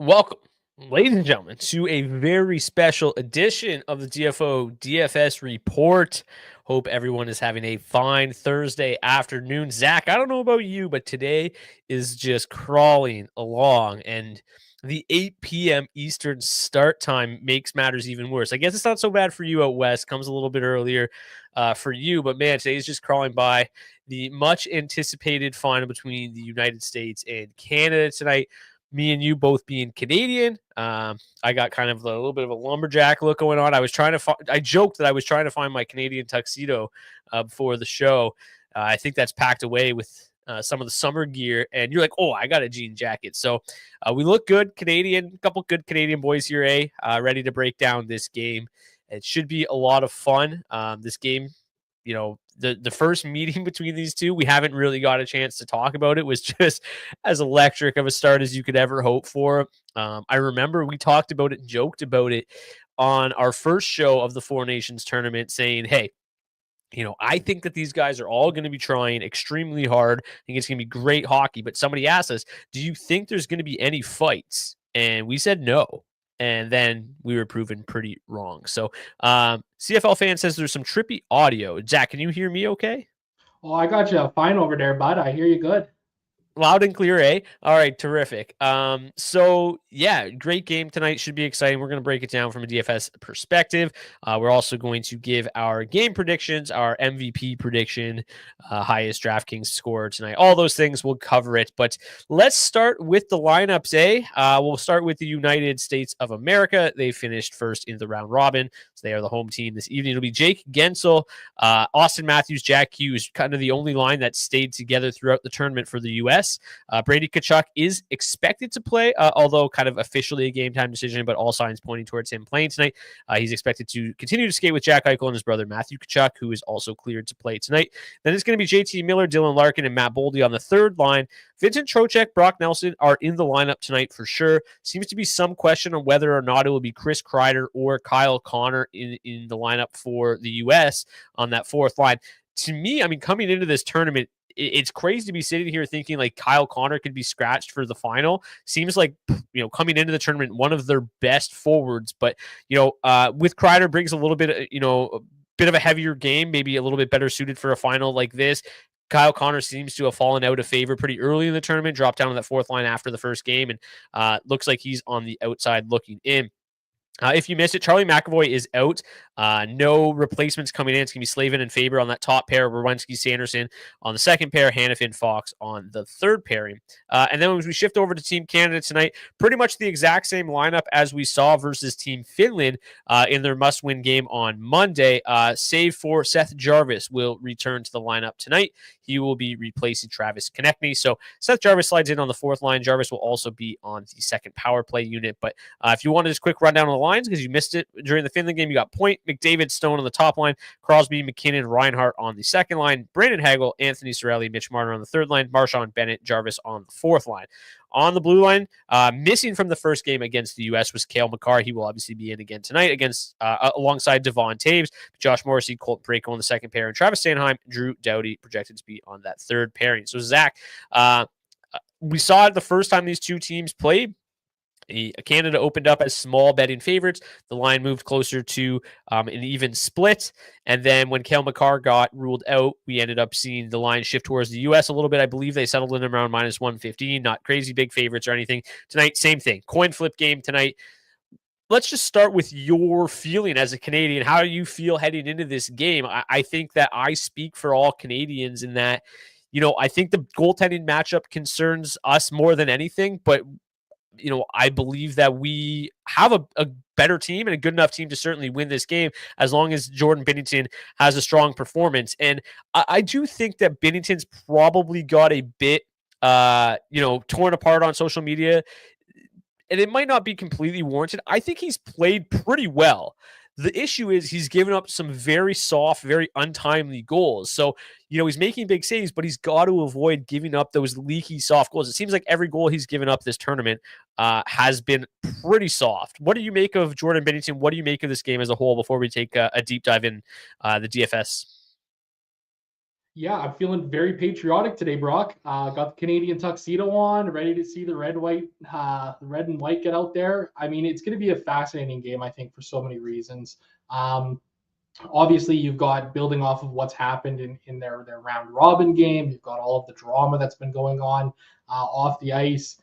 Welcome, ladies and gentlemen, to a very special edition of the DFO DFS report. Hope everyone is having a fine Thursday afternoon. Zach, I don't know about you, but today is just crawling along, and the 8 p.m. Eastern start time makes matters even worse. I guess it's not so bad for you out west, comes a little bit earlier for you, but man, today's just crawling by. The much anticipated final between the United States and Canada tonight, me and you both being Canadian. I got kind of a little bit of a lumberjack look going on. I joked that I was trying to find my Canadian tuxedo before the show. I think that's packed away with some of the summer gear. And you're like, oh, I got a jean jacket. So we look good, Canadian. A couple good Canadian boys here, ready to break down this game. It should be a lot of fun. This game, the first meeting between these two, we haven't really got a chance to talk about. It was just as electric of a start as you could ever hope for. I remember we talked about it and joked about it on our first show of the Four Nations tournament, saying, hey, I think that these guys are all going to be trying extremely hard. I think it's going to be great hockey. But somebody asked us, do you think there's going to be any fights? And we said no. And then we were proven pretty wrong. So CFL fan says there's some trippy audio. Zach, can you hear me okay? Oh, I got you fine over there, bud. I hear you good. Loud and clear, eh? All right, terrific. So yeah, great game tonight. Should be exciting. We're going to break it down from a DFS perspective. We're also going to give our game predictions, our MVP prediction, highest DraftKings score tonight. All those things, we'll cover it. But let's start with the lineups, eh? We'll start with the United States of America. They finished first in the round robin, so they are the home team this evening. It'll be Jake Gensel, Austin Matthews, Jack Hughes, kind of the only line that stayed together throughout the tournament for the U.S. Brady Tkachuk is expected to play, although kind of officially a game time decision, but all signs pointing towards him playing tonight. He's expected to continue to skate with Jack Eichel and his brother Matthew Tkachuk, who is also cleared to play tonight. Then it's going to be JT Miller, Dylan Larkin, and Matt Boldy on the third line. Vincent Trocheck, Brock Nelson are in the lineup tonight for sure. Seems to be some question on whether or not it will be Chris Kreider or Kyle Connor in the lineup for the U.S. on that fourth line. To me, I mean, coming into this tournament, it's crazy to be sitting here thinking like Kyle Connor could be scratched for the final. Seems like, coming into the tournament, one of their best forwards. But, with Kreider brings a little bit, a bit of a heavier game, maybe a little bit better suited for a final like this. Kyle Connor seems to have fallen out of favor pretty early in the tournament, dropped down to that fourth line after the first game, and looks like he's on the outside looking in. If you missed it, Charlie McAvoy is out. No replacements coming in. It's going to be Slavin and Faber on that top pair, Werenski, Sanderson on the second pair, Hannafin, Fox on the third pairing. And then as we shift over to Team Canada tonight, pretty much the exact same lineup as we saw versus Team Finland in their must-win game on Monday, save for Seth Jarvis will return to the lineup tonight. He will be replacing Travis Konechny. So Seth Jarvis slides in on the fourth line. Jarvis will also be on the second power play unit. But if you wanted this quick rundown of the lines, because you missed it during the Finland game, you got Point, McDavid, Stone on the top line, Crosby, McKinnon, Reinhart on the second line, Brandon Hagel, Anthony Cirelli, Mitch Marner on the third line, Marchand, Bennett, Jarvis on the fourth line. On the blue line, missing from the first game against the U.S. was Cale Makar. He will obviously be in again tonight alongside Devon Taves, Josh Morrissey, Colton Parayko on the second pair, and Travis Sanheim, Drew Doughty projected to be on that third pairing. So Zach, we saw it the first time these two teams played. Canada opened up as small betting favorites. The line moved closer to an even split. And then when Cale Makar got ruled out, we ended up seeing the line shift towards the U.S. a little bit. I believe they settled in around minus 115. Not crazy big favorites or anything. Tonight, same thing. Coin flip game tonight. Let's just start with your feeling as a Canadian. How do you feel heading into this game? I think that I speak for all Canadians in that, I think the goaltending matchup concerns us more than anything, but I believe that we have a better team and a good enough team to certainly win this game as long as Jordan Binnington has a strong performance. And I do think that Binnington's probably got a bit, torn apart on social media, and it might not be completely warranted. I think he's played pretty well. The issue is he's given up some very soft, very untimely goals. So, he's making big saves, but he's got to avoid giving up those leaky, soft goals. It seems like every goal he's given up this tournament has been pretty soft. What do you make of Jordan Binnington? What do you make of this game as a whole before we take a deep dive in the DFS? Yeah, I'm feeling very patriotic today, Brock. Got the Canadian tuxedo on, ready to see the red and white get out there. I mean, it's going to be a fascinating game, I think, for so many reasons. Um, Obviously, you've got building off of what's happened in their round robin game. You've got all of the drama that's been going on off the ice.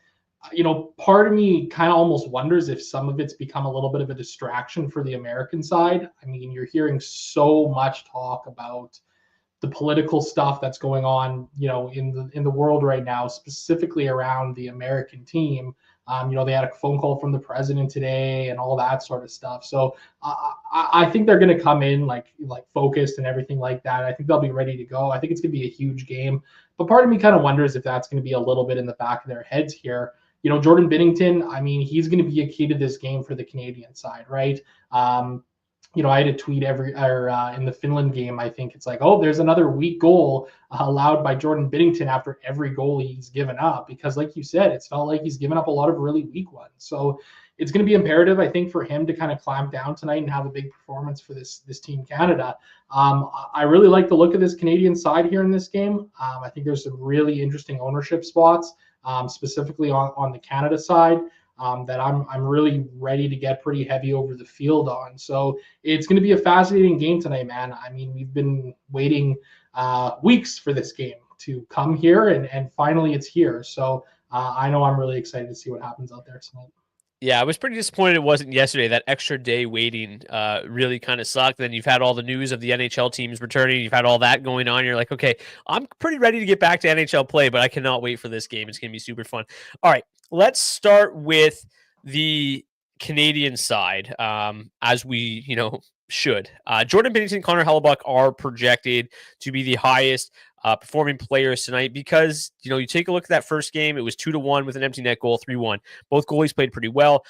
Part of me kind of almost wonders if some of it's become a little bit of a distraction for the American side. I mean, you're hearing so much talk about the political stuff that's going on, in the world right now, specifically around the American team. They had a phone call from the president today and all that sort of stuff. So I think they're going to come in like focused and everything like that. I think they'll be ready to go. I think it's going to be a huge game. But part of me kind of wonders if that's going to be a little bit in the back of their heads here. Jordan Binnington, I mean, he's going to be a key to this game for the Canadian side, right? I had a tweet in the Finland game. I think it's like, oh, there's another weak goal allowed by Jordan Binnington after every goal he's given up, because like you said, it's felt like he's given up a lot of really weak ones. So it's going to be imperative, I think, for him to kind of clamp down tonight and have a big performance for this team Canada. I really like the look of this Canadian side here in this game. I think there's some really interesting ownership spots, specifically on the Canada side. That I'm really ready to get pretty heavy over the field on. So it's going to be a fascinating game tonight, man. I mean, we've been waiting weeks for this game to come here, and finally it's here. So I know I'm really excited to see what happens out there tonight. Yeah, I was pretty disappointed it wasn't yesterday. That extra day waiting really kind of sucked. Then you've had all the news of the NHL teams returning. You've had all that going on. You're like, okay, I'm pretty ready to get back to NHL play, but I cannot wait for this game. It's going to be super fun. All right, let's start with the Canadian side, as we, should. Jordan Binnington, Connor Hellebuyck are projected to be the highest performing players tonight because, you take a look at that first game, it was 2-1 with an empty net goal, 3-1. Both goalies played pretty well,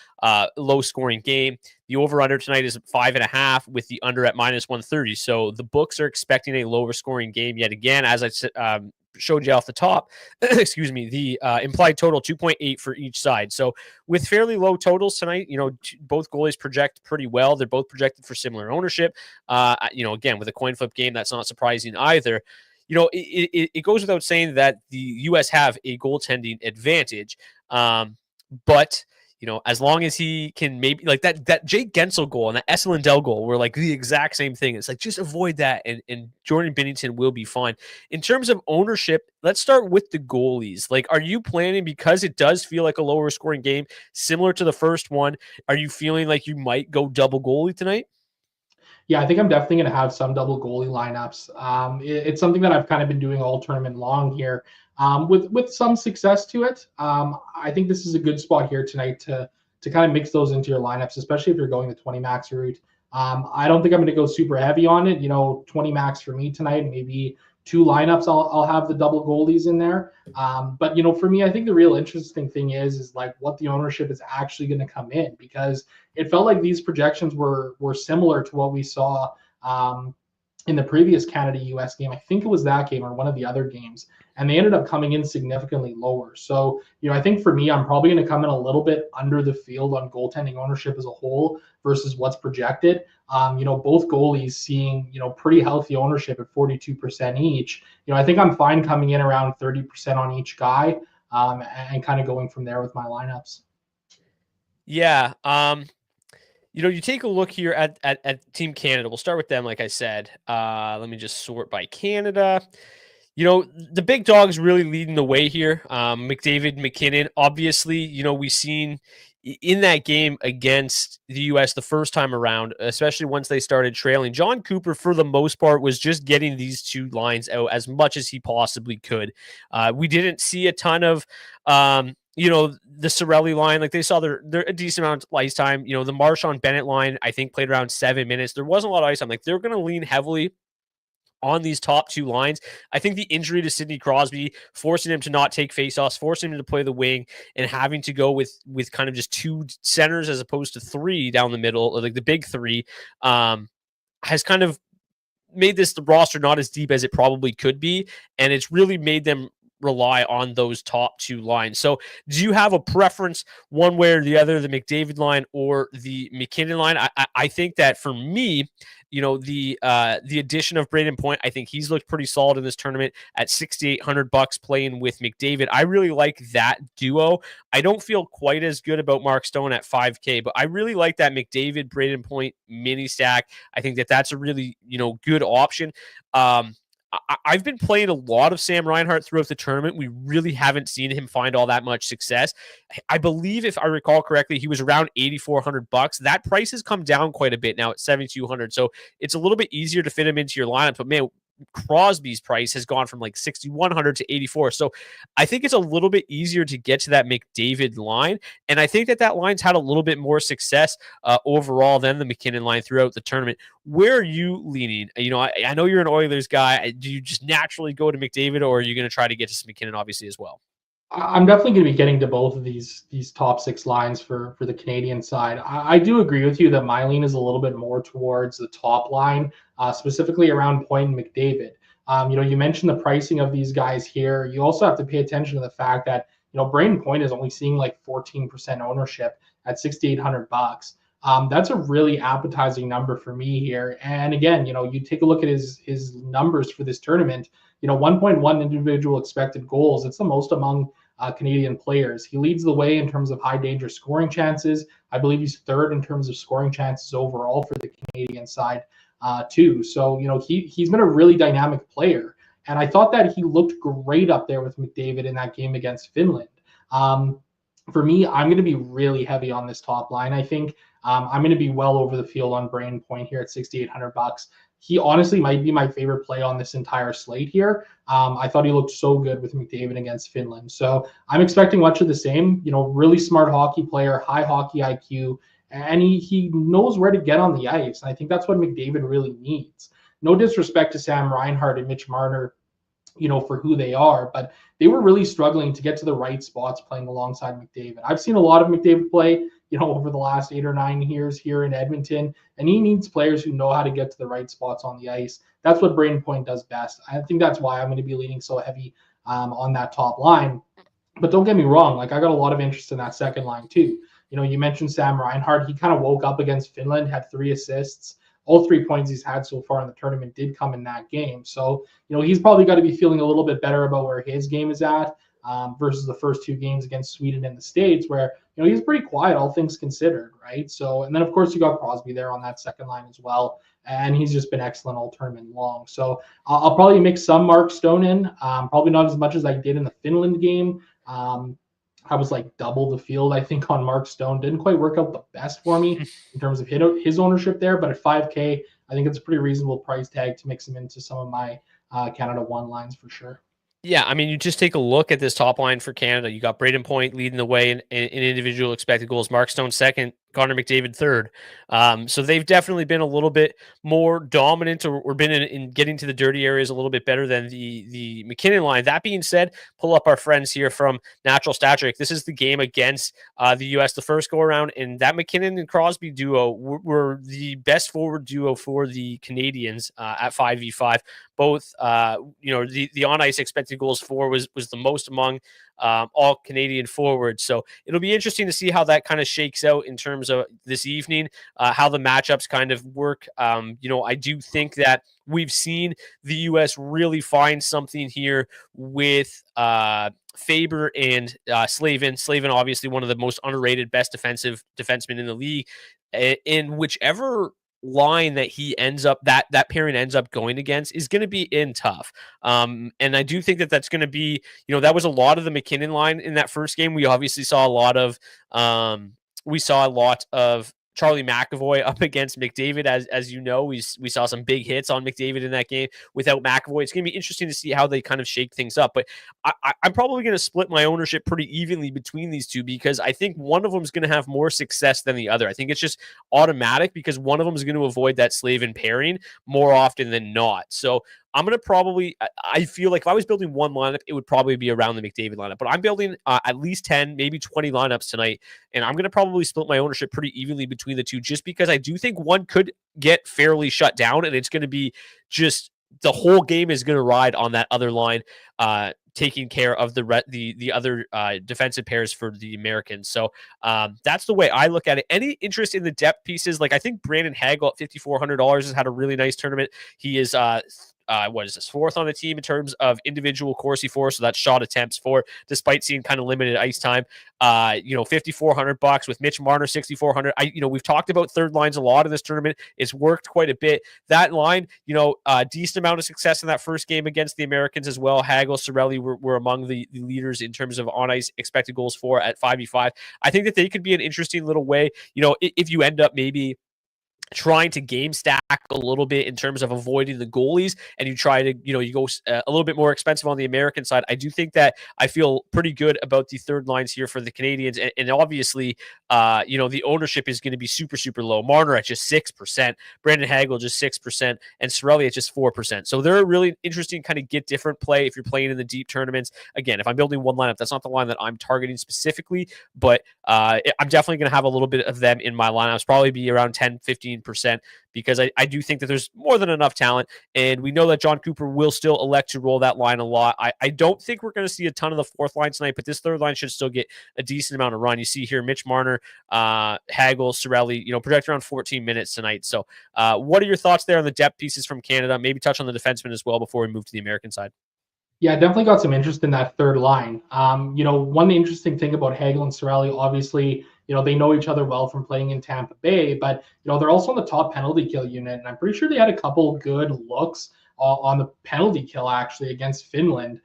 low scoring game. The over-under tonight is 5.5 with the under at -130. So the books are expecting a lower scoring game yet again. As I showed you off the top, excuse me, the implied total 2.8 for each side. So with fairly low totals tonight, both goalies project pretty well. They're both projected for similar ownership. Again, with a coin flip game, that's not surprising either. It goes without saying that the U.S. have a goaltending advantage. But, as long as he can maybe like that Jake Gensel goal and that Esa Lindell goal were like the exact same thing. It's like, just avoid that. And Jordan Binnington will be fine. In terms of ownership, let's start with the goalies. Like, are you planning, because it does feel like a lower scoring game, similar to the first one, are you feeling like you might go double goalie tonight? Yeah, I think I'm definitely going to have some double goalie lineups. It's something that I've kind of been doing all tournament long here, with some success to it. I think this is a good spot here tonight to kind of mix those into your lineups, especially if you're going the 20 max route. I don't think I'm going to go super heavy on it. 20 max for me tonight, maybe two lineups. I'll have the double goalies in there. But for me, I think the real interesting thing is like what the ownership is actually going to come in, because it felt like these projections were similar to what we saw in the previous Canada-US game. I think it was that game or one of the other games, and they ended up coming in significantly lower. So, I think for me, I'm probably going to come in a little bit under the field on goaltending ownership as a whole versus what's projected. Both goalies seeing, pretty healthy ownership at 42% each. I think I'm fine coming in around 30% on each guy, and kind of going from there with my lineups. Yeah. You take a look here at Team Canada. We'll start with them, like I said. Let me just sort by Canada. The big dog's really leading the way here. McDavid, McKinnon. Obviously, we've seen in that game against the U.S. the first time around, especially once they started trailing, John Cooper, for the most part, was just getting these two lines out as much as he possibly could. We didn't see a ton of the Cirelli line. Like, they saw their a decent amount of ice time. The Marchand Bennett line, I think, played around 7 minutes. There wasn't a lot of ice time. Like, they're going to lean heavily on these top two lines. I think the injury to Sidney Crosby, forcing him to not take faceoffs, forcing him to play the wing, and having to go with kind of just two centers as opposed to three down the middle, like the big three, has kind of made this the roster not as deep as it probably could be, and it's really made them rely on those top two lines. So do you have a preference one way or the other, the McDavid line or the McKinnon line? I think that for me, the addition of Braden Point, I think he's looked pretty solid in this tournament at $6,800 playing with McDavid. I really like that duo. I don't feel quite as good about Mark Stone at 5K, but I really like that McDavid Braden Point mini stack. I think that that's a really good option. I've been playing a lot of Sam Reinhart throughout the tournament. We really haven't seen him find all that much success. I believe, if I recall correctly, he was around $8,400. That price has come down quite a bit now at $7,200. So it's a little bit easier to fit him into your lineup. But man, Crosby's price has gone from like 6,100 to 84. So I think it's a little bit easier to get to that McDavid line. And I think that line's had a little bit more success overall than the McKinnon line throughout the tournament. Where are you leaning? I know you're an Oilers guy. Do you just naturally go to McDavid, or are you going to try to get to some McKinnon obviously as well? I'm definitely going to be getting to both of these top six lines for the Canadian side. I do agree with you that my lean is a little bit more towards the top line, specifically around Point and McDavid. You mentioned the pricing of these guys here. You also have to pay attention to the fact that Braden Point is only seeing like 14% ownership at $6,800. That's a really appetizing number for me here. And again, you take a look at his numbers for this tournament. 1.1 individual expected goals. It's the most among Canadian players. He leads the way in terms of high danger scoring chances. I believe he's third in terms of scoring chances overall for the Canadian side too. So, he's been a really dynamic player. And I thought that he looked great up there with McDavid in that game against Finland. For me, I'm going to be really heavy on this top line. I think I'm going to be well over the field on Braden Point here at $6,800. He honestly might be my favorite play on this entire slate here. I thought he looked so good with McDavid against Finland. So I'm expecting much of the same. Really smart hockey player, high hockey IQ, and he knows where to get on the ice. And I think that's what McDavid really needs. No disrespect to Sam Reinhart and Mitch Marner, for who they are, but they were really struggling to get to the right spots playing alongside McDavid. I've seen a lot of McDavid play, over the last 8 or 9 years here in Edmonton, and he needs players who know how to get to the right spots on the ice. That's what Braden Point does best. I think that's why I'm going to be leaning so heavy on that top line. But don't get me wrong, I got a lot of interest in that second line too. You mentioned Sam Reinhart. He kind of woke up against Finland, had 3 assists. All 3 points he's had so far in the tournament did come in that game. So, he's probably got to be feeling a little bit better about where his game is at versus the first 2 games against Sweden and the States, where, he's pretty quiet, all things considered, right? So, and then, of course, you got Crosby there on that second line as well. And he's just been excellent all tournament long. So I'll probably mix some Mark Stone in, probably not as much as I did in the Finland game. I was like double the field, I think, on Mark Stone. Didn't quite work out the best for me in terms of his ownership there. But at 5K, I think it's a pretty reasonable price tag to mix him into some of my Canada 1 lines for sure. Yeah, I mean, you just take a look at this top line for Canada. You got Braden Point leading the way in individual expected goals. Mark Stone second, Connor McDavid third. So they've definitely been a little bit more dominant or been in getting to the dirty areas a little bit better than the McKinnon line. That being said, pull up our friends here from Natural Stat Trick. This is the game against the U.S. the first go around, and that McKinnon and Crosby duo were the best forward duo for the Canadians at 5v5. Both, the on-ice expected goals for was the most among all Canadian forwards. So it'll be interesting to see how that kind of shakes out in terms of this evening, how the matchups kind of work. I do think that we've seen the U.S. really find something here with Faber and Slavin. Slavin, obviously one of the most underrated, best defensive defensemen in the league. In whichever line that he ends up that pairing ends up going against is going to be in tough. And I do think that that's going to be, that was a lot of the McKinnon line in that first game. We obviously saw a lot of Charlie McAvoy up against McDavid. As you know, we saw some big hits on McDavid in that game without McAvoy. It's going to be interesting to see how they kind of shake things up. But I'm probably going to split my ownership pretty evenly between these two because I think one of them is going to have more success than the other. I think it's just automatic because one of them is going to avoid that Slavin pairing more often than not. So I'm going to probably, I feel like if I was building one lineup, it would probably be around the McDavid lineup. But I'm building at least 10, maybe 20 lineups tonight. And I'm going to probably split my ownership pretty evenly between the two just because I do think one could get fairly shut down. And it's going to be just the whole game is going to ride on that other line taking care of the other defensive pairs for the Americans. So that's the way I look at it. Any interest in the depth pieces? Like I think Brandon Hagel at $5,400 has had a really nice tournament. He is what is this, fourth on the team in terms of individual Corsi for, so that's shot attempts for, despite seeing kind of limited ice time. $5,400 with Mitch Marner, 6,400. We've talked about third lines a lot in this tournament. It's worked quite a bit. That line, decent amount of success in that first game against the Americans as well. Hagel, Cirelli were among the leaders in terms of on ice expected goals for at 5v5. I think that they could be an interesting little way, if you end up maybe trying to game stack a little bit in terms of avoiding the goalies, and you try to, you go a little bit more expensive on the American side. I do think that I feel pretty good about the third lines here for the Canadians. And obviously, the ownership is going to be super, super low. Marner at just 6%, Brandon Hagel just 6%, and Cirelli at just 4%. So they're a really interesting kind of get different play if you're playing in the deep tournaments. Again, if I'm building one lineup, that's not the line that I'm targeting specifically, but I'm definitely going to have a little bit of them in my lineups, probably be around 10-15%, because I do think that there's more than enough talent, and we know that John Cooper will still elect to roll that line a lot. I don't think we're going to see a ton of the fourth line tonight, but this third line should still get a decent amount of run. You see here Mitch Marner, Hagel, Cirelli, project around 14 minutes tonight. So what are your thoughts there on the depth pieces from Canada? Maybe touch on the defensemen as well before we move to the American side. Yeah, definitely got some interest in that third line. One interesting thing about Hagel and Cirelli, obviously, they know each other well from playing in Tampa Bay, but, they're also on the top penalty kill unit. And I'm pretty sure they had a couple good looks on the penalty kill, actually, against Finland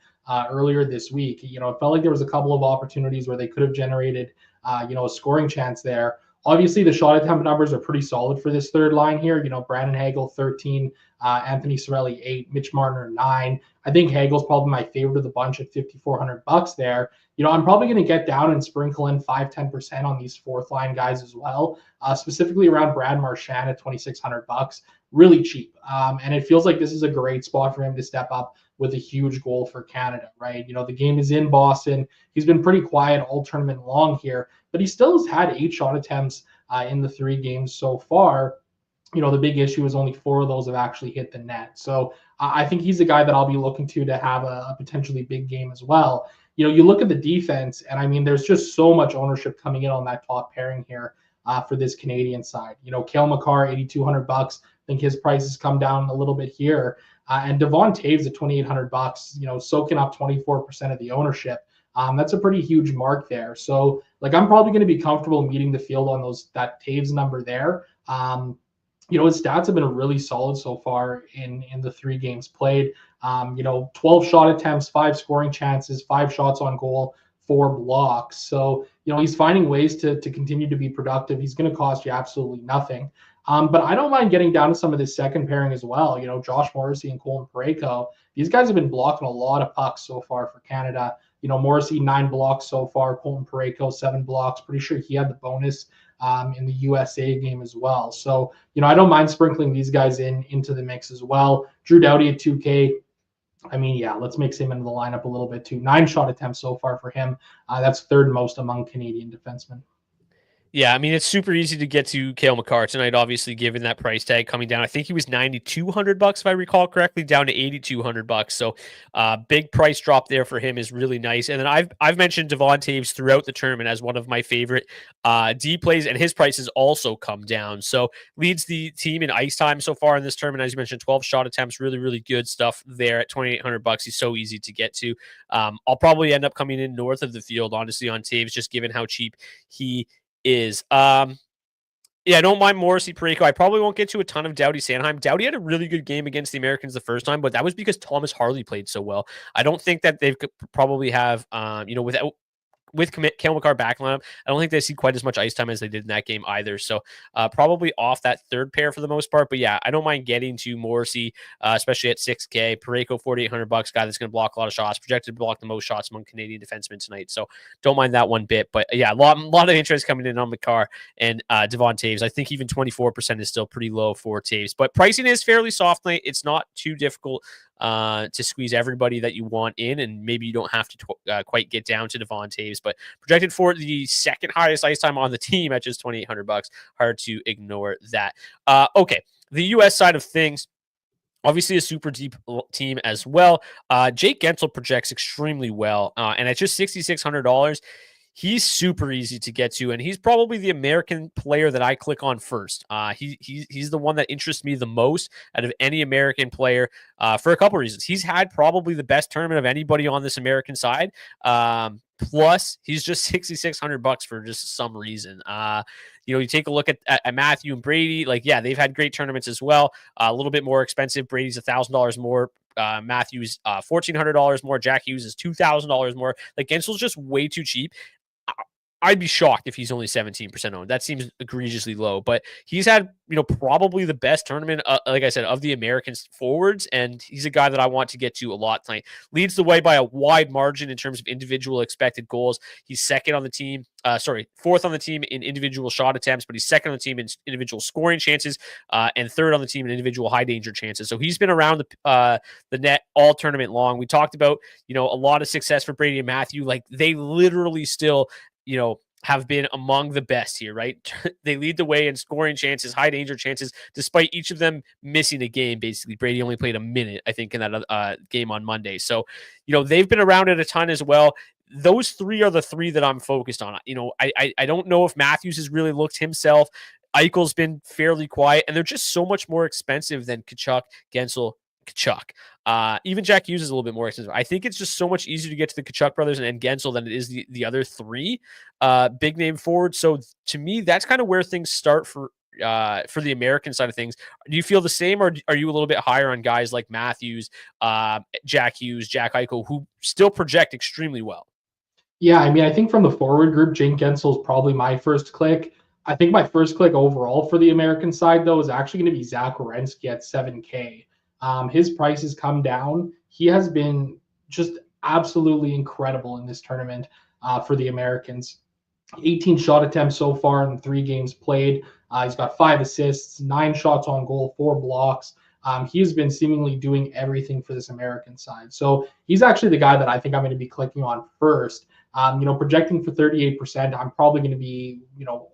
earlier this week. It felt like there was a couple of opportunities where they could have generated, a scoring chance there. Obviously, the shot attempt numbers are pretty solid for this third line here. Brandon Hagel, 13, Anthony Cirelli, 8, Mitch Marner, 9. I think Hagel's probably my favorite of the bunch at $5,400 there. I'm probably going to get down and sprinkle in 5-10% on these fourth line guys as well, specifically around Brad Marchand at $2,600, really cheap. And it feels like this is a great spot for him to step up with a huge goal for Canada, right? The game is in Boston. He's been pretty quiet all tournament long here, but he still has had 8 shot attempts in the 3 games so far. The big issue is only 4 of those have actually hit the net. So I think he's a guy that I'll be looking to have a potentially big game as well. You look at the defense, and I mean, there's just so much ownership coming in on that top pairing here for this Canadian side. Cale Makar, $8,200. I think his price has come down a little bit here. And Devon Toews at $2,800, soaking up 24% of the ownership. That's a pretty huge mark there. So, I'm probably going to be comfortable meeting the field on that Toews number there. His stats have been really solid so far in the 3 games played. 12 shot attempts, 5 scoring chances, 5 shots on goal, 4 blocks. So, he's finding ways to continue to be productive. He's going to cost you absolutely nothing. But I don't mind getting down to some of this second pairing as well. Josh Morrissey and Colin Parayko. These guys have been blocking a lot of pucks so far for Canada. Morrissey, 9 blocks so far. Colin Parayko, 7 blocks. Pretty sure he had the bonus in the USA game as well. So, I don't mind sprinkling these guys into the mix as well. Drew Doughty at 2K. I mean, yeah, let's mix him into the lineup a little bit too. 9 shot attempts so far for him. That's third most among Canadian defensemen. Yeah, I mean, it's super easy to get to Cale Makar tonight, obviously, given that price tag coming down. I think he was $9,200, if I recall correctly, down to $8,200. So big price drop there for him is really nice. And then I've mentioned Devon Toews throughout the tournament as one of my favorite D plays, and his price has also come down. So leads the team in ice time so far in this tournament. As you mentioned, 12 shot attempts, really, really good stuff there at $2,800. He's so easy to get to. I'll probably end up coming in north of the field, honestly, on Toews, just given how cheap he is. I don't mind Morrissey, Parayko. I probably won't get to a ton of Doughty Sanheim. Doughty had a really good game against the Americans the first time, but that was because Thomas Harley played so well. I don't think that they could probably have, with Cale Makar back lineup, I don't think they see quite as much ice time as they did in that game either. So probably off that third pair for the most part. But yeah, I don't mind getting to Morrissey, especially at 6K. Parayko, $4,800, guy that's going to block a lot of shots, projected to block the most shots among Canadian defensemen tonight. So don't mind that one bit. But yeah, a lot of interest coming in on Makar and Devon Toews. I think even 24% is still pretty low for Toews. But pricing is fairly soft tonight. It's not too difficult to squeeze everybody that you want in, and maybe you don't have to quite get down to Devon Toews, but projected for the second highest ice time on the team at just $2,800. Hard to ignore that. Okay, the U.S. side of things. Obviously, a super deep team as well. Jake Gensel projects extremely well, and at just $6,600, he's super easy to get to, and he's probably the American player that I click on first. He's the one that interests me the most out of any American player for a couple reasons. He's had probably the best tournament of anybody on this American side. Plus, he's just $6,600 for just some reason. You take a look at Matthew and Brady. Like, yeah, they've had great tournaments as well. A little bit more expensive. Brady's $1,000 more. Matthews $1,400 more. Jack Hughes is $2,000 more. Like, Gensel's just way too cheap. I'd be shocked if he's only 17% owned. That seems egregiously low, but he's had, probably the best tournament, like I said, of the Americans forwards, and he's a guy that I want to get to a lot tonight. Leads the way by a wide margin in terms of individual expected goals. He's second on the team, fourth on the team in individual shot attempts, but he's second on the team in individual scoring chances, and third on the team in individual high danger chances. So he's been around the net all tournament long. We talked about, a lot of success for Brady and Matthew. Like, they literally still, have been among the best here, right? They lead the way in scoring chances, high danger chances, despite each of them missing a game. Basically, Brady only played a minute, I think, in that game on Monday. So, they've been around it a ton as well. Those three are the three that I'm focused on. I don't know if Matthews has really looked himself. Eichel's been fairly quiet, and they're just so much more expensive than Tkachuk, Gensel, even Jack Hughes is a little bit more expensive. I think it's just so much easier to get to the Tkachuk brothers and Gensel than it is the other three big name forwards. So to me, that's kind of where things start for the American side of things. Do you feel the same, or are you a little bit higher on guys like Matthews, Jack Hughes, Jack Eichel, who still project extremely well? Yeah, I mean, I think from the forward group, Jake Gensel is probably my first click. I think my first click overall for the American side, though, is actually going to be Zach Werenski at 7K. His price has come down. He has been just absolutely incredible in this tournament for the Americans. 18 shot attempts so far in 3 games played. He's got 5 assists, 9 shots on goal, 4 blocks. He's been seemingly doing everything for this American side. So he's actually the guy that I think I'm going to be clicking on first. Projecting for 38%, I'm probably going to be,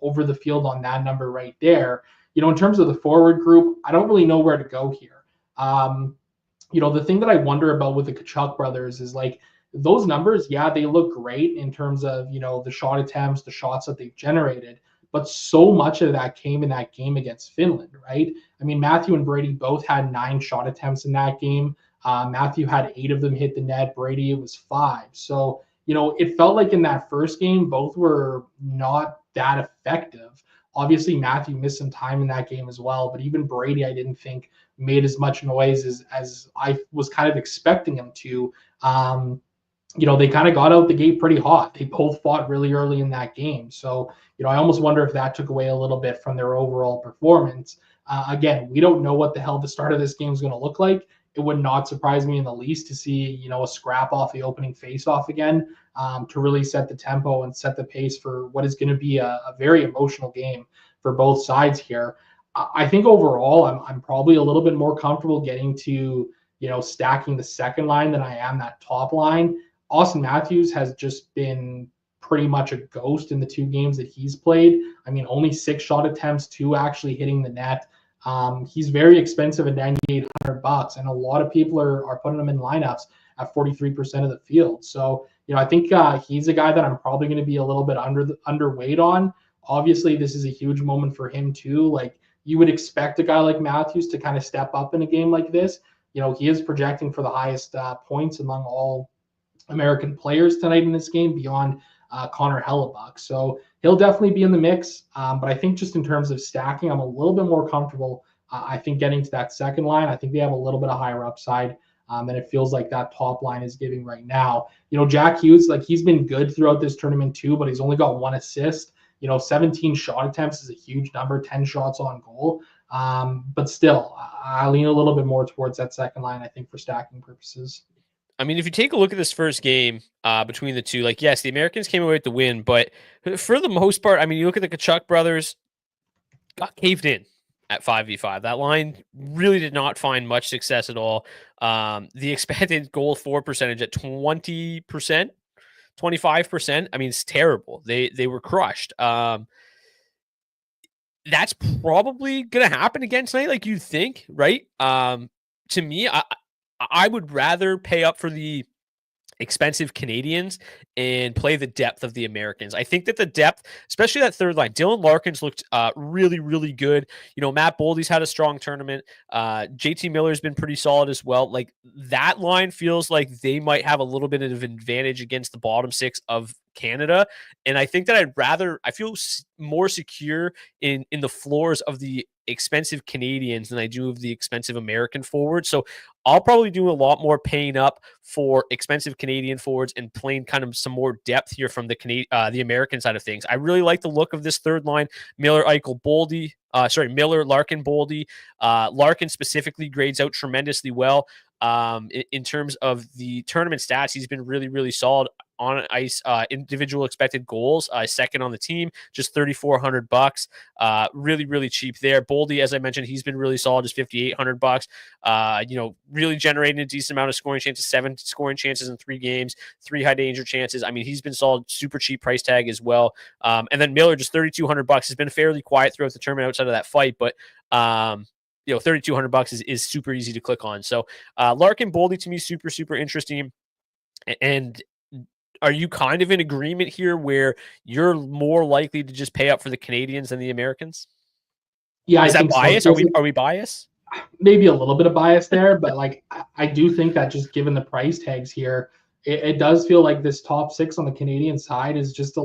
over the field on that number right there. In terms of the forward group, I don't really know where to go here. The thing that I wonder about with the Tkachuk brothers is like those numbers, yeah, they look great in terms of, the shot attempts, the shots that they've generated, but so much of that came in that game against Finland, right? I mean, Matthew and Brady both had 9 shot attempts in that game. Matthew had 8 of them hit the net. Brady, it was 5. So, it felt like in that first game, both were not that effective. Obviously, Matthew missed some time in that game as well, but even Brady, I didn't think made as much noise as I was kind of expecting him to. They kind of got out the gate pretty hot. They both fought really early in that game. So, I almost wonder if that took away a little bit from their overall performance. Again, we don't know what the hell the start of this game is going to look like. It would not surprise me in the least to see, a scrap off the opening face-off again to really set the tempo and set the pace for what is going to be a very emotional game for both sides here. I think overall, I'm probably a little bit more comfortable getting to, stacking the second line than I am that top line. Austin Matthews has just been pretty much a ghost in the 2 games that he's played. I mean, only 6 shot attempts, 2 actually hitting the net. He's very expensive at $9,800, and a lot of people are putting him in lineups at 43% of the field. So, I think he's a guy that I'm probably going to be a little bit underweight on. Obviously, this is a huge moment for him too. Like, you would expect a guy like Matthews to kind of step up in a game like this. He is projecting for the highest points among all American players tonight in this game beyond Connor Hellebuck. So he'll definitely be in the mix. But I think just in terms of stacking, I'm a little bit more comfortable. I think getting to that second line, I think they have a little bit of higher upside than it feels like that top line is giving right now. Jack Hughes, like he's been good throughout this tournament too, but he's only got 1 assist. 17 shot attempts is a huge number, 10 shots on goal. But still, I lean a little bit more towards that second line, I think, for stacking purposes. I mean, if you take a look at this first game between the two, like, yes, the Americans came away with the win, but for the most part, I mean, you look at the Tkachuk brothers, got caved in at 5v5. That line really did not find much success at all. The expected goal for percentage at 20%, 25%. I mean, it's terrible. They were crushed. That's probably going to happen again tonight, like you'd think, right? to me, I would rather pay up for the expensive Canadians and play the depth of the Americans. I think that the depth, especially that third line, Dylan Larkin's looked really, really good. Matt Boldy's had a strong tournament. JT Miller's been pretty solid as well. Like that line feels like they might have a little bit of advantage against the bottom six of Canada. And I think that I feel more secure in the floors of the expensive Canadians than I do of the expensive American forwards. So I'll probably do a lot more paying up for expensive Canadian forwards and playing kind of some more depth here from the American side of things. I really like the look of this third line: Miller, Eichel, Boldy. Miller, Larkin, Boldy. Larkin specifically grades out tremendously well. In terms of the tournament stats, he's been really, really solid on ice. Individual expected goals, second on the team, just $3,400. Really, really cheap there. Boldy, as I mentioned, he's been really solid, just $5,800. Really generating a decent amount of scoring chances, 7 scoring chances in 3 games, 3 high danger chances. I mean, he's been solid, super cheap price tag as well. And then Miller, just $3,200. Has been fairly quiet throughout the tournament outside of that fight, but $3,200 is super easy to click on. So Larkin, Boldy to me, super, super interesting. And are you kind of in agreement here where you're more likely to just pay up for the Canadians than the Americans? Yeah, is I that think bias? so. Are we biased? Maybe a little bit of bias there, but like I do think that just given the price tags here, it does feel like this top 6 on the Canadian side is just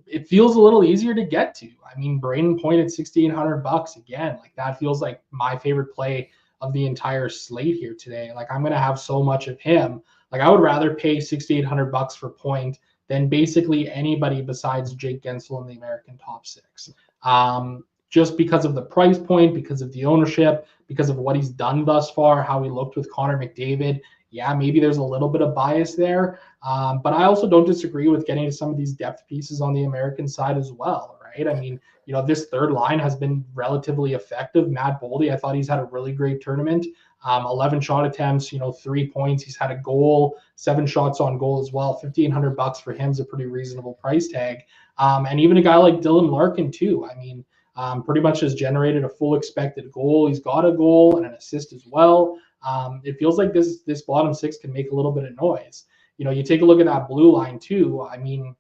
it feels a little easier to get to. I mean, Braden Point at $6,800 again. Like that feels like my favorite play of the entire slate here today. Like I'm gonna have so much of him. Like I would rather pay $6,800 for Point than basically anybody besides Jake Gensel in the American top 6. Just because of the price point, because of the ownership, because of what he's done thus far, how he looked with Connor McDavid. Yeah, maybe there's a little bit of bias there. But I also don't disagree with getting to some of these depth pieces on the American side as well, right? I mean, this third line has been relatively effective. Matt Boldy, I thought he's had a really great tournament. 11 shot attempts, 3 points. He's had a goal, 7 shots on goal as well. $1,500 for him is a pretty reasonable price tag. And even a guy like Dylan Larkin too. I mean, pretty much has generated a full expected goal. He's got a goal and an assist as well. It feels like this bottom 6 can make a little bit of noise. You take a look at that blue line too. I mean,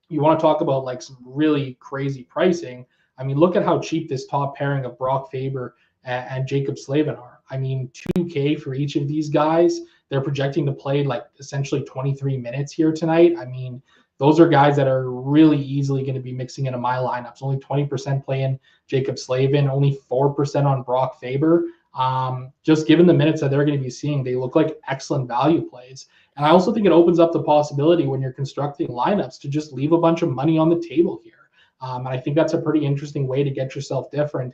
you want to talk about like some really crazy pricing. I mean, look at how cheap this top pairing of Brock Faber and Jacob Slavin are. I mean, $2,000 for each of these guys. They're projecting to play like essentially 23 minutes here tonight. I mean, those are guys that are really easily going to be mixing into my lineups. Only 20% playing Jacob Slavin, only 4% on Brock Faber. Just given the minutes that they're going to be seeing, they look like excellent value plays. And I also think it opens up the possibility when you're constructing lineups to just leave a bunch of money on the table here. And I think that's a pretty interesting way to get yourself different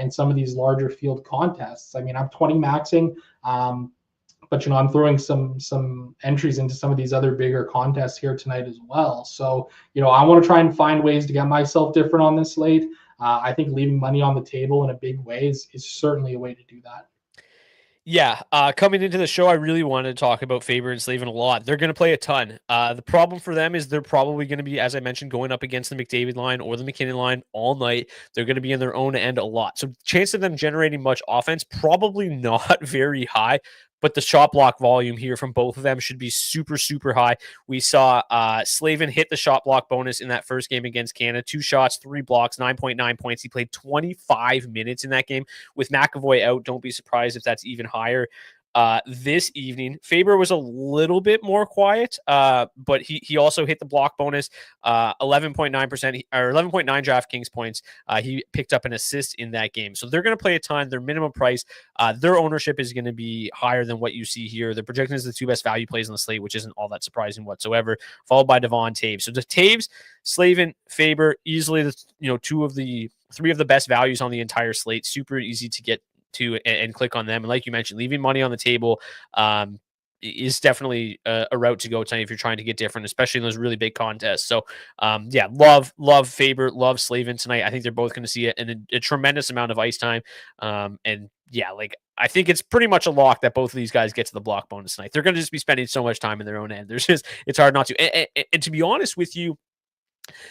in some of these larger field contests. I mean, I'm 20 maxing, but I'm throwing some entries into some of these other bigger contests here tonight as well. So I want to try and find ways to get myself different on this slate. I think leaving money on the table in a big way is certainly a way to do that. Yeah, coming into the show, I really wanted to talk about Faber and Slavin a lot. They're going to play a ton. The problem for them is they're probably going to be, as I mentioned, going up against the McDavid line or the McKinnon line all night. They're going to be in their own end a lot. So chance of them generating much offense, probably not very high. But the shot block volume here from both of them should be super, super high. We saw Slavin hit the shot block bonus in that first game against Canada. 2 shots, 3 blocks, 9.9 points. He played 25 minutes in that game. With McAvoy out, don't be surprised if that's even higher. This evening, Faber was a little bit more quiet, but he also hit the block bonus, 11.9% or 11.9 DraftKings points. He picked up an assist in that game. So they're going to play a ton. Their minimum price, their ownership is going to be higher than what you see here. They're projecting as the 2 best value plays on the slate, which isn't all that surprising whatsoever, followed by Devon Toews. So the Toews, Slavin, Faber, easily the 3 of the best values on the entire slate. Super easy to get to and click on them. And like you mentioned, leaving money on the table is definitely a route to go tonight if you're trying to get different, especially in those really big contests. So love Faber, love Slavin tonight. I think they're both going to see it and a tremendous amount of ice time. And yeah, like I think it's pretty much a lock that both of these guys get to the block bonus tonight. They're going to just be spending so much time in their own end. It's hard not to. And to be honest with you,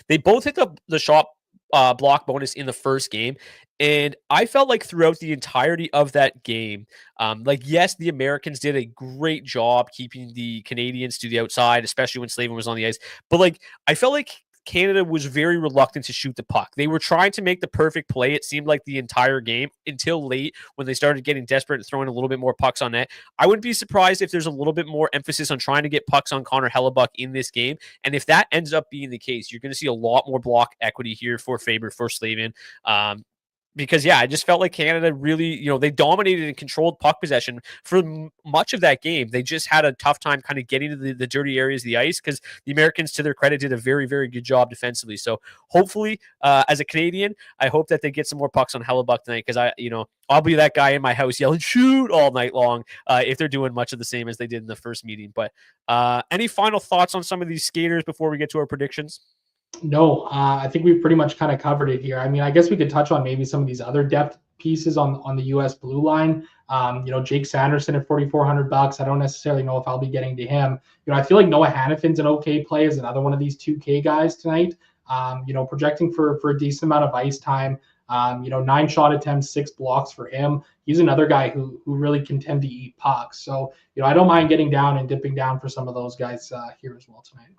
they both hit the shot block bonus in the first game. And I felt like throughout the entirety of that game, yes, the Americans did a great job keeping the Canadians to the outside, especially when Slavin was on the ice. But I felt like Canada was very reluctant to shoot the puck. They were trying to make the perfect play, it seemed like the entire game, until late when they started getting desperate and throwing a little bit more pucks on net. I wouldn't be surprised if there's a little bit more emphasis on trying to get pucks on Connor Hellebuck in this game. And if that ends up being the case, you're going to see a lot more block equity here for Faber, for Slavin. Because I just felt like Canada really, they dominated and controlled puck possession for much of that game. They just had a tough time kind of getting to the dirty areas of the ice, because the Americans, to their credit, did a very, very good job defensively. So hopefully, as a Canadian, I hope that they get some more pucks on Hellebuck tonight, because I'll be that guy in my house yelling "shoot" all night long if they're doing much of the same as they did in the first meeting. But any final thoughts on some of these skaters before we get to our predictions? No, I think we've pretty much kind of covered it here. I mean, I guess we could touch on maybe some of these other depth pieces on the U.S. blue line. Jake Sanderson at $4,400. I don't necessarily know if I'll be getting to him. I feel like Noah Hannafin's an okay play as another one of these 2K guys tonight. Projecting for a decent amount of ice time. 9 shot attempts, 6 blocks for him. He's another guy who really can tend to eat pucks. So, I don't mind getting down and dipping down for some of those guys here as well tonight.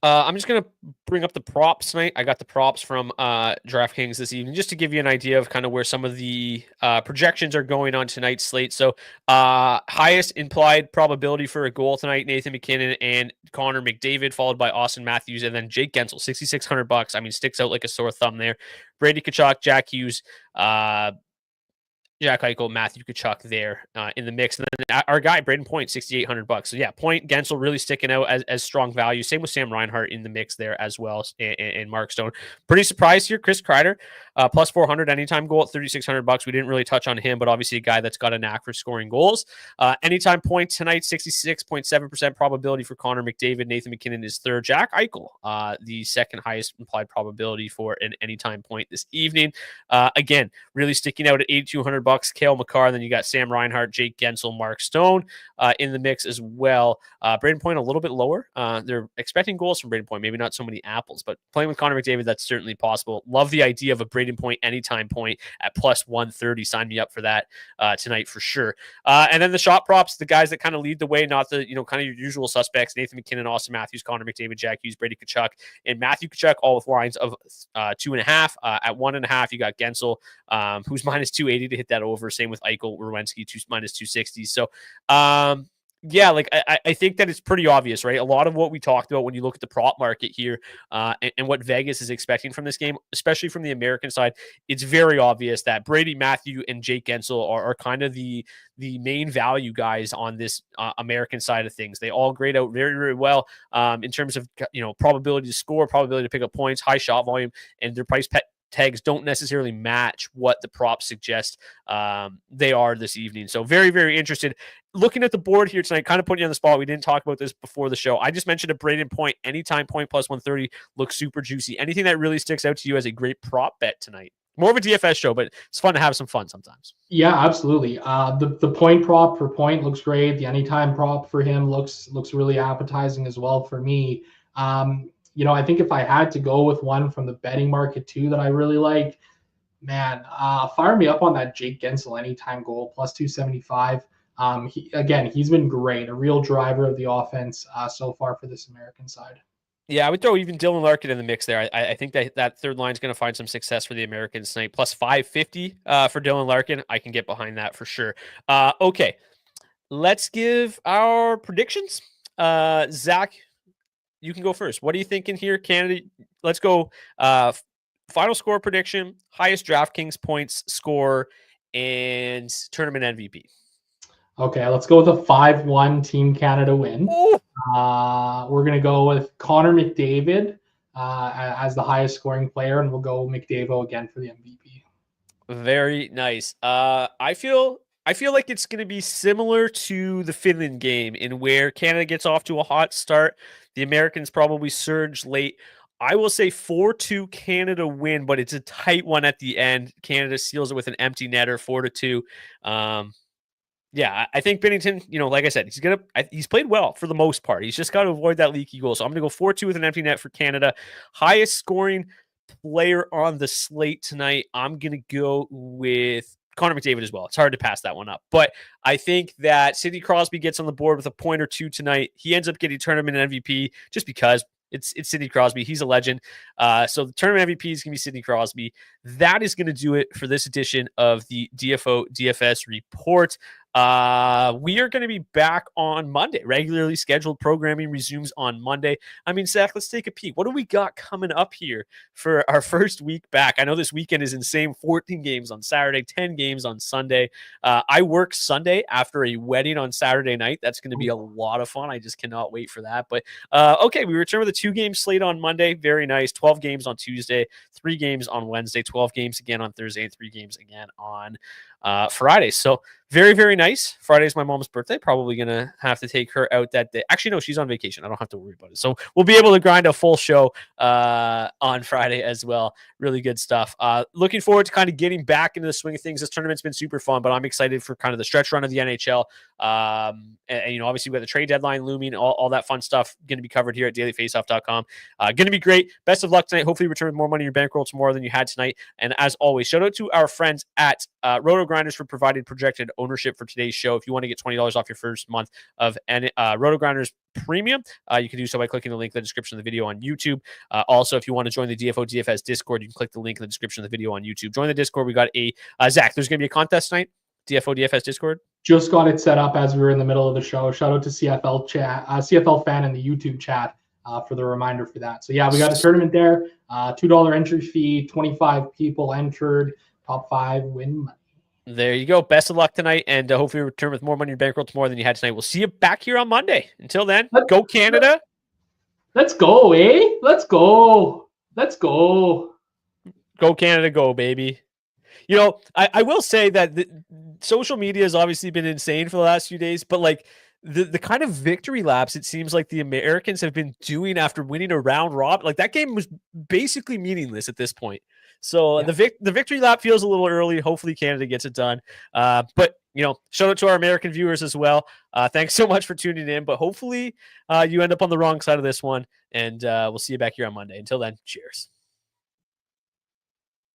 I'm just going to bring up the props tonight. I got the props from DraftKings this evening, just to give you an idea of kind of where some of the projections are going on tonight's slate. So highest implied probability for a goal tonight, Nathan MacKinnon and Connor McDavid, followed by Austin Matthews, and then Jake Gensel, $6,600. I mean, sticks out like a sore thumb there. Brady Tkachuk, Jack Hughes, Jack Eichel, Matthew Tkachuk there in the mix. And then our guy, Braden Point, $6,800. So Point, Gensel really sticking out as strong value. Same with Sam Reinhart in the mix there as well, and Mark Stone. Pretty surprised here. Chris Kreider, plus 400 anytime goal at $3,600. We didn't really touch on him, but obviously a guy that's got a knack for scoring goals. Anytime point tonight, 66.7% probability for Connor McDavid. Nathan MacKinnon is third. Jack Eichel, the second highest implied probability for an anytime point this evening. Again, really sticking out at $8,200. Cale Makar, and then you got Sam Reinhart, Jake Gensel, Mark Stone in the mix as well. Braden Point a little bit lower. They're expecting goals from Braden Point, maybe not so many apples, but playing with Connor McDavid, that's certainly possible. Love the idea of a Braden Point anytime point at plus 130. Sign me up for that tonight for sure. And then the shot props, the guys that kind of lead the way, not the kind of your usual suspects: Nathan MacKinnon, Austin Matthews, Connor McDavid, Jack Hughes, Brady Tkachuk, and Matthew Tkachuk, all with lines of 2.5. At 1.5, you got Gensel, who's minus 280 to hit that over. Same with Eichel, Werenski, minus 260. So, I think that it's pretty obvious, right? A lot of what we talked about when you look at the prop market here and what Vegas is expecting from this game, especially from the American side, it's very obvious that Brady, Matthew, and Jake Gensel are kind of the main value guys on this American side of things. They all grade out very, very well in terms of probability to score, probability to pick up points, high shot volume, and their price tags don't necessarily match what the props suggest they are this evening. So very, very interested. Looking at the board here tonight, kind of putting you on the spot. We didn't talk about this before the show. I just mentioned a Braden Point anytime point plus 130 looks super juicy. Anything that really sticks out to you as a great prop bet tonight? More of a DFS show, but it's fun to have some fun sometimes. Yeah, absolutely. The point prop for Point looks great. The anytime prop for him looks really appetizing as well for me. I think if I had to go with one from the betting market too that I really like, man, fire me up on that Jake Gensel anytime goal plus 275. He's been great, a real driver of the offense so far for this American side. Yeah, I would throw even Dylan Larkin in the mix there. I think that third line is going to find some success for the Americans tonight. Plus 550 for Dylan Larkin. I can get behind that for sure. Okay, let's give our predictions. Zach, you can go first. What are you thinking here, Canada? Let's go. Final score prediction, highest DraftKings points score, and tournament MVP. Okay, let's go with a 5-1 Team Canada win. We're going to go with Connor McDavid as the highest scoring player, and we'll go McDavid again for the MVP. Very nice. I feel like it's going to be similar to the Finland game, in where Canada gets off to a hot start. The Americans probably surge late. I will say 4-2 Canada win, but it's a tight one at the end. Canada seals it with an empty netter, 4-2. I think Binnington, like I said, he's played well for the most part. He's just got to avoid that leaky goal. So I'm going to go 4-2 with an empty net for Canada. Highest scoring player on the slate tonight, I'm going to go with Connor McDavid as well. It's hard to pass that one up. But I think that Sidney Crosby gets on the board with a point or two tonight. He ends up getting tournament MVP just because it's Sidney Crosby. He's a legend. So the tournament MVP is going to be Sidney Crosby. That is going to do it for this edition of the DFO DFS report. We are going to be back on Monday. Regularly scheduled programming resumes on Monday. I mean, Zach, let's take a peek. What do we got coming up here for our first week back? I know this weekend is insane. 14 games on Saturday, 10 games on Sunday. I work Sunday after a wedding on Saturday night. That's going to be a lot of fun. I just cannot wait for that. But okay, we return with a 2-game slate on Monday. Very nice. 12 games on Tuesday, 3 games on Wednesday, 12 games again on Thursday, and 3 games again on Friday. So very, very nice. Friday's my mom's birthday. Probably going to have to take her out that day. Actually, no, she's on vacation. I don't have to worry about it. So we'll be able to grind a full show on Friday as well. Really good stuff. Looking forward to kind of getting back into the swing of things. This tournament's been super fun, but I'm excited for kind of the stretch run of the NHL. And you know, obviously we have the trade deadline looming, all that fun stuff going to be covered here at dailyfaceoff.com. Going to be great. Best of luck tonight. Hopefully you return with more money in your bankroll tomorrow than you had tonight. And as always, shout out to our friends at Roto Grinders for providing projected ownership for today's show. If you want to get $20 off your first month of Roto Grinders Premium, you can do so by clicking the link in the description of the video on YouTube. Also, if you want to join the DFO DFS Discord, you can click the link in the description of the video on YouTube. Join the Discord. We got a Zach, there's going to be a contest tonight. DFO DFS Discord. Just got it set up as we were in the middle of the show. Shout out to CFL chat, CFL fan in the YouTube chat for the reminder for that. So yeah, we got a tournament there. $2 entry fee. 25 people entered. Top 5 win money. There you go. Best of luck tonight, and hopefully return with more money in your bankroll tomorrow than you had tonight. We'll see you back here on Monday. Until then, go Canada. Let's go, eh? Let's go. Let's go. Go Canada, go, baby. You know, I will say that the social media has obviously been insane for the last few days, but like the kind of victory laps it seems like the Americans have been doing after winning a round robin, like that game was basically meaningless at this point. So yeah. The victory lap feels a little early. Hopefully Canada gets it done. But you know, shout out to our American viewers as well. Thanks so much for tuning in. But hopefully you end up on the wrong side of this one, and we'll see you back here on Monday. Until then, cheers.